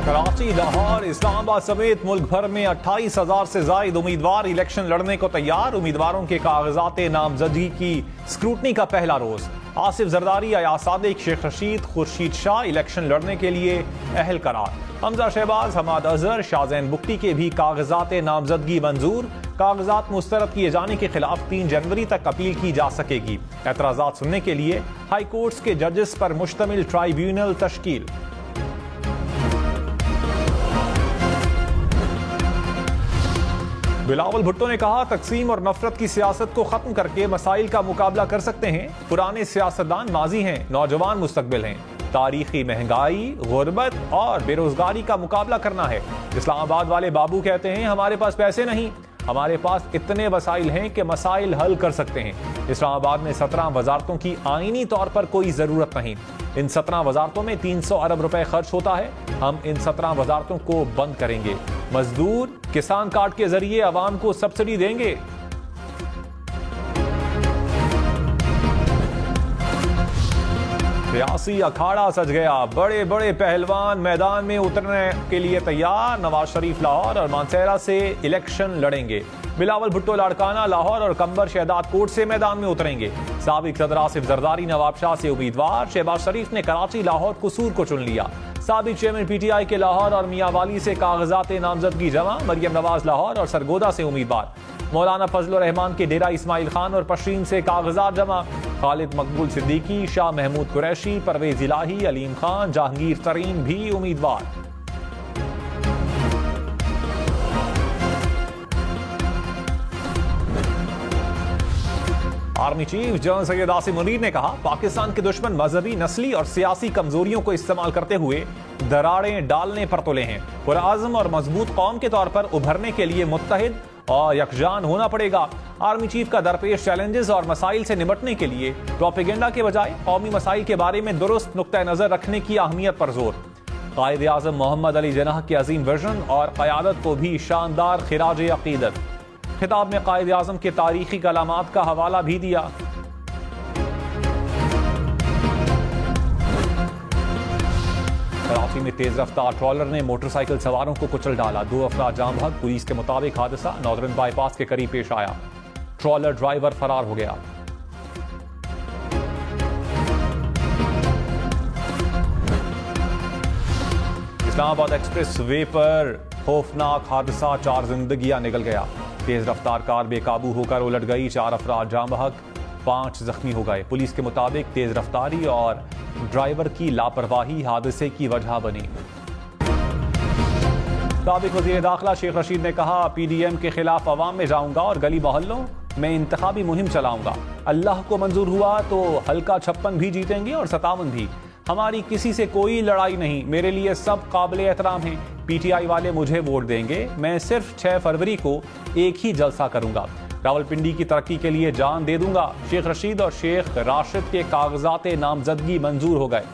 कराची, लाहौर, इस्लामाबाद समेत मुल्क भर में 28,000 से जायद उम्मीदवार इलेक्शन लड़ने को तैयार। उम्मीदवारों के कागजात नामजदगी की स्क्रूटनी का पहला रोज। आसिफ जरदारी, अयाज सादिक, शेख रशीद, खुर्शीद शाह इलेक्शन लड़ने के लिए अहल करार। हमजा शहबाज, हमाद अजहर, शाहजैन बुख्ती के भी कागजात नामजदगी मंजूर। कागजात मुस्तरद किए जाने के खिलाफ 3 जनवरी तक अपील की जा सकेगी। एतराजात सुनने के लिए हाई कोर्ट्स के जजेस पर मुश्तमिल ट्राइब्यूनल तश्कील। बिलावल भुट्टो ने कहा, तकसीम और नफरत की सियासत को खत्म करके मसाइल का मुकाबला कर सकते हैं। पुराने सियासतदान माजी हैं, नौजवान मुस्तकबिल हैं। तारीखी महंगाई, गुर्बत और बेरोजगारी का मुकाबला करना है। इस्लामाबाद वाले बाबू कहते हैं, हमारे पास पैसे नहीं, हमारे पास इतने वसाइल हैं कि मसाइल हल कर सकते हैं। इस्लामाबाद में 17 वजारतों की आईनी तौर पर कोई जरूरत नहीं। इन 17 वजारतों में 300 अरब रुपए खर्च होता है। हम इन 17 वजारतों को बंद करेंगे। मजदूर किसान कार्ड के जरिए अवाम को सब्सिडी देंगे। सियासी अखाड़ा सज गया। बड़े बड़े पहलवान मैदान में उतरने के लिए तैयार। नवाज शरीफ लाहौर और मानसेरा से इलेक्शन लड़ेंगे। बिलावल भुट्टो लाड़काना, लाहौर और कंबर शहदाद कोट से मैदान में उतरेंगे। साबिक सदर आसिफ जरदारी नवाब शाह से उम्मीदवार। शहबाज शरीफ ने कराची, लाहौर, कसूर को चुन लिया। साबिक चेयरमैन पीटीआई के लाहौर और मियांवाली से कागजात नामजदगी जमा। मरियम नवाज लाहौर और सरगोदा से उम्मीदवार। मौलाना फजलुर रहमान के डेरा इस्माइल खान और पश्चिम से कागजात जमा। खालिद मकबूल सिद्दीकी, शाह महमूद कुरैशी, परवेज इलाही, अलीम खान, जहांगीर तरीन भी उम्मीदवार। Army chief general Syed Asim Munir ने कहा, पाकिस्तान के दुश्मन मजहबी, नस्ली और सियासी कमजोरियों को इस्तेमाल करते हुए दरारें डालने पर तुले हैं। पुरआज़म और मजबूत कौम के तौर पर उभरने के लिए मुत्तहिद और यकजान होना पड़ेगा। आर्मी चीफ का दरपेश चैलेंजेस और मसाइल से निपटने के लिए प्रोपेगेंडा के बजाय कौमी मसाइल के बारे में दुरुस्त नुक्ता नजर रखने की अहमियत पर जोर। कायद आज़म मोहम्मद अली जिन्नाह के अजीम विजन और क़यादत को भी शानदार खिराज अकीदत। खिताब में कायद आज़म के तारीखी कलामात का हवाला भी दिया। कराची में तेज रफ्तार ट्रॉलर ने मोटरसाइकिल सवारों को कुचल डाला। 2 अफराद जाम बहक। पुलिस के मुताबिक हादसा नॉर्दर्न बाईपास के करीब पेश आया। ट्रॉलर ड्राइवर फरार हो गया। इस्लामाबाद एक्सप्रेस वे पर खौफनाक हादसा, 4 जिंदगियां निकल गया। तेज रफ्तार कार बेकाबू होकर उलट गई। 4 अफराद जाम बहक, 5 जख्मी हो गए। पुलिस के मुताबिक तेज रफ्तारी और ड्राइवर की लापरवाही हादसे की वजह बनी। साबिक वज़ीर दाखिला शेख रशीद ने कहा, पीडीएम के खिलाफ अवाम में जाऊंगा और गली मोहल्लों में इंतखाबी मुहिम चलाऊंगा। अल्लाह को मंजूर हुआ तो हल्का 56 भी जीतेंगे और 57 भी। हमारी किसी से कोई लड़ाई नहीं, मेरे लिए सब काबिल एहतराम हैं। पीटीआई वाले मुझे वोट देंगे, मैं सिर्फ 6 फरवरी को एक ही जलसा करूंगा। रावलपिंडी की तरक्की के लिए जान दे दूंगा। शेख रशीद और शेख राशिद के कागजात नामजदगी मंजूर हो गए।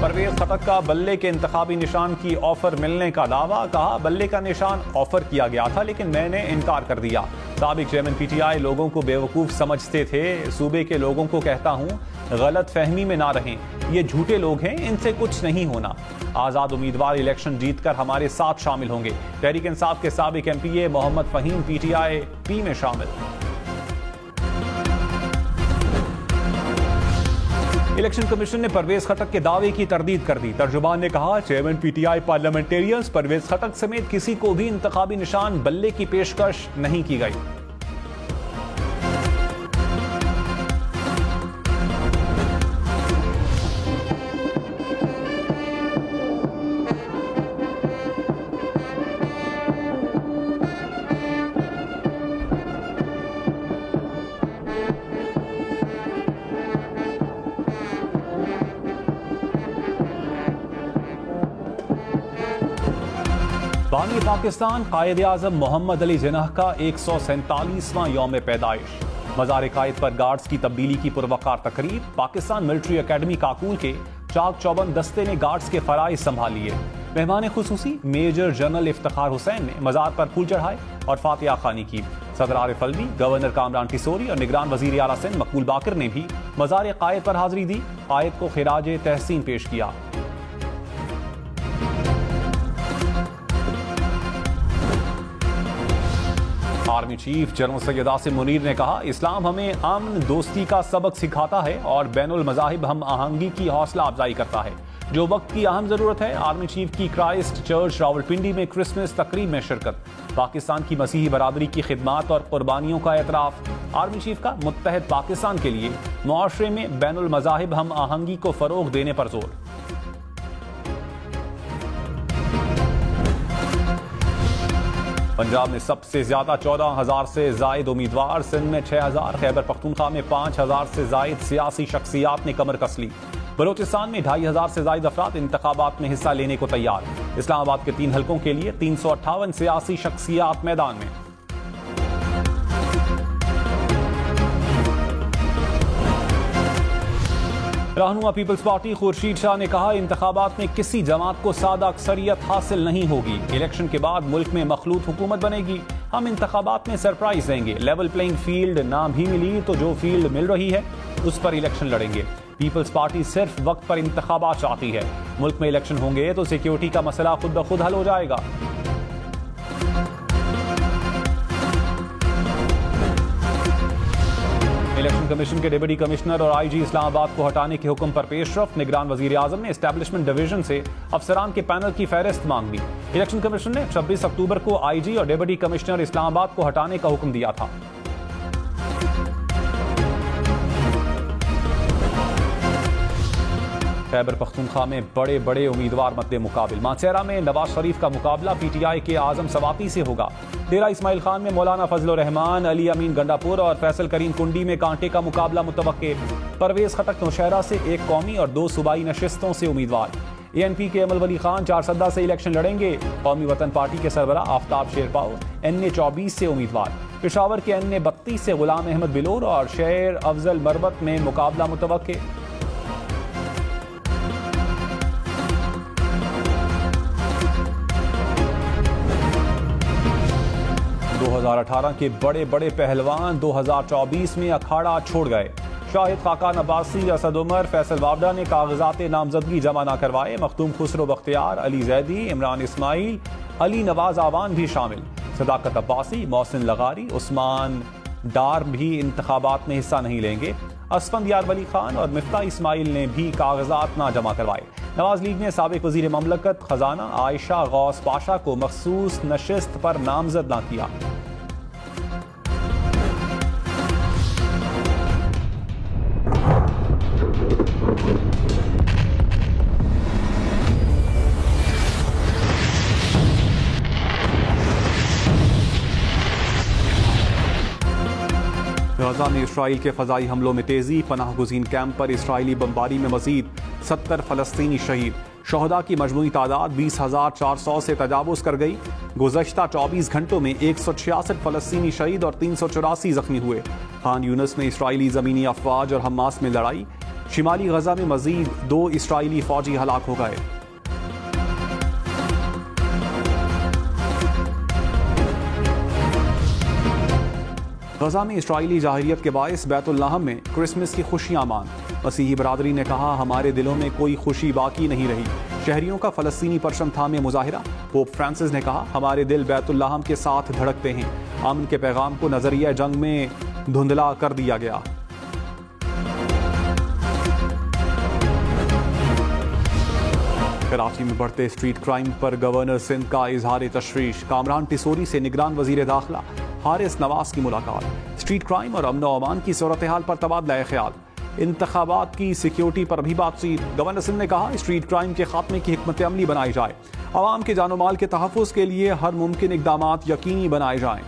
परवेज खटक का बल्ले के इंतखाबी निशान की ऑफर मिलने का दावा। कहा, बल्ले का निशान ऑफर किया गया था लेकिन मैंने इनकार कर दिया। साबिक चेयरमैन पीटीआई लोगों को बेवकूफ समझते थे। सूबे के लोगों को कहता हूं, गलत फहमी में ना रहें, ये झूठे लोग हैं, इनसे कुछ नहीं होना। आजाद उम्मीदवार इलेक्शन जीतकर हमारे साथ शामिल होंगे। तहरीक इंसाफ के साबिक MPA Mohammad Fahim PTI P में शामिल। इलेक्शन कमीशन ने परवेज खटक के दावे की तरदीद कर दी। तर्जुमान ने कहा, चेयरमैन पीटीआई पार्लियामेंटेरियंस परवेज खटक समेत किसी को भी इंतखाबी निशान बल्ले की पेशकश नहीं की गई। बानी पाकिस्तान कायद आज़म मोहम्मद अली जिन्नाह का 147वां यौम पैदाइश। मज़ार कायद पर गार्ड्स की तब्दीली की पुरवकार तकरीब। पाकिस्तान मिलिट्री अकेडमी काकूल के चाक चौबंद दस्ते ने गार्ड्स के फराइज संभाल लिए। मेहमान खुसूसी मेजर जनरल इफ्तिखार हुसैन ने मज़ार पर फूल चढ़ाए और फातिहा खानी की। सदर आरिफ अलवी, गवर्नर कामरान टिसोरी और निगरान वजीर आला सिंध मकबूल बाकर ने भी मज़ार कायद पर हाजिरी दी, कायद को खिराज तहसीन पेश किया। Army chief general Syed Asim Munir ने कहा, इस्लाम हमें अमन दोस्ती का सबक सिखाता है और बैनुल मज़ाहिब हम आहंगी की हौसला अफजाई करता है, जो वक्त की अहम जरूरत है। आर्मी चीफ की क्राइस्ट चर्च रावलपिंडी में क्रिसमस तकरीब में शिरकत, पाकिस्तान की मसीही बरादरी की खिदमात और कुर्बानियों का एतराफ। आर्मी चीफ का मुत्तहद पाकिस्तान के लिए मुआशरे में बैनुल मज़ाहिब हम आहंगी को फरोग देने पर जोर। पंजाब में सबसे ज्यादा 14,000 से जायद उम्मीदवार, सिंध में 6,000, खैबर पख्तूनख्वा में 5,000 से जायद सियासी शख्सियात ने कमर कस ली। बलोचिस्तान में 2,500 से जायद अफराद इंतखाबात में हिस्सा लेने को तैयार। इस्लामाबाद के 3 हलकों के लिए 358 सियासी शख्सियात मैदान में। रहनुमा पीपल्स पार्टी खुर्शीद शाह ने कहा, इंतखाबात में किसी जमात को सादा अक्सरियत हासिल नहीं होगी। इलेक्शन के बाद मुल्क में मखलूत हुकूमत बनेगी। हम इंतखाबात में सरप्राइज देंगे। लेवल प्लेइंग फील्ड ना भी मिली तो जो फील्ड मिल रही है उस पर इलेक्शन लड़ेंगे। पीपल्स पार्टी सिर्फ वक्त पर इंतखाबात चाहती है। मुल्क में इलेक्शन होंगे तो सिक्योरिटी का मसला खुद ब खुद हल हो जाएगा। इलेक्शन कमीशन के डिप्टी कमिश्नर और आईजी इस्लामाबाद को हटाने के हुक्म पर पेशरफ। निगरान वजीर आजम ने एस्टैब्लिशमेंट डिवीजन से अफसरान के पैनल की फहरिस्त मांग ली। इलेक्शन कमीशन ने 26 अक्टूबर को आईजी और डिप्टी कमिश्नर इस्लामाबाद को हटाने का हुक्म दिया था। खैबर पख्तूनख्वा में बड़े बड़े उम्मीदवार मद्दे मुकाबिल। मानसेरा में नवाज शरीफ का मुकाबला पीटीआई के आजम सवाती से होगा। डेरा इस्माइल खान में मौलाना फजल रहमान, अली अमीन गंडापुर और फैसल करीम कुंडी में कांटे का मुकाबला मुतवक्के। परवेज खटक नौशहरा से 1 कौमी और 2 सूबाई नशिस्तों से उम्मीदवार। एएनपी के अमल वली खान चारसद्दा से इलेक्शन लड़ेंगे। कौमी वतन पार्टी के सरबराह आफ्ताब शेरपाओ NA 24 से उम्मीदवार। पेशावर के NA 32 से गुलाम अहमद बिलोर और शेर अफजल मरबत में मुकाबला मुतवक्के। 2018 के बड़े बड़े पहलवान 2024 में अखाड़ा छोड़ गए। शाहिद खाकान अब्बासी, असद उमर, फैसल वावडा ने कागजात नामजदगी जमा न करवाए। मखदूम खुसरो बख्तियार, अली जैदी, इमरान इस्माइल, अली नवाज आवान भी शामिल। सदाकत अब्बासी, मोहसिन लगारी, उस्मान डार भी इंतखाबात में हिस्सा नहीं लेंगे। असफंदियार वली खान और मिफ्ता इस्माइल ने भी कागजात ना जमा करवाए। नवाज लीग ने साबिक वजीर ममलकत खजाना आयशा गौस पाशा को मखसूस नशिस्त पर नामजद ना किया। गजा में इसराइल के फजाई हमलों में तेजी। पनाह गुज़ीन कैंप पर इसराइली बमबारी में मजीद 70 फलस्तीनी शहीद। शहदा की मजमूई तादाद 20,400 से तजावुज़ कर गई। गुज़श्ता 24 घंटों में 166 फलस्तीनी शहीद और 384 जख्मी हुए। खान यूनिस में इसराइली ज़मीनी अफवाज और हमास में लड़ाई। शिमाली गजा में मजीद 2 इसराइली फौजी हलाक हो गए। गजा में इसराइली जाहिरियत के बायस बैतुल्लाहम में क्रिसमस की खुशियां मान। मसीही बरादरी ने कहा, हमारे दिलों में कोई खुशी बाकी नहीं रही। शहरियों का फलस्तीनी परचम थामे मुजाहिरा। पोप फ्रांसिस ने कहा, हमारे दिल बैतुल्लाहम के साथ धड़कते हैं। अमन के पैगाम को नजरिया जंग में धुंधला कर दिया गया। कराची में बढ़ते स्ट्रीट क्राइम पर गवर्नर सिंध का इजहार तशवीश। कामरान टिसोरी से निगरान वजीर दाखिला हारिस नवाज की मुलाकात। स्ट्रीट क्राइम और अमन अमान की सूरत हाल पर तबादला ख्याल। इंतखाबात की सिक्योरिटी पर भी बातचीत। गवर्नर सिंध ने कहा, स्ट्रीट क्राइम के खात्मे की हिकमत अमली बनाई जाए। आवाम के जानो माल के तहफ़्फ़ुज़ के लिए हर मुमकिन इक़दामात यकीनी बनाए जाएं।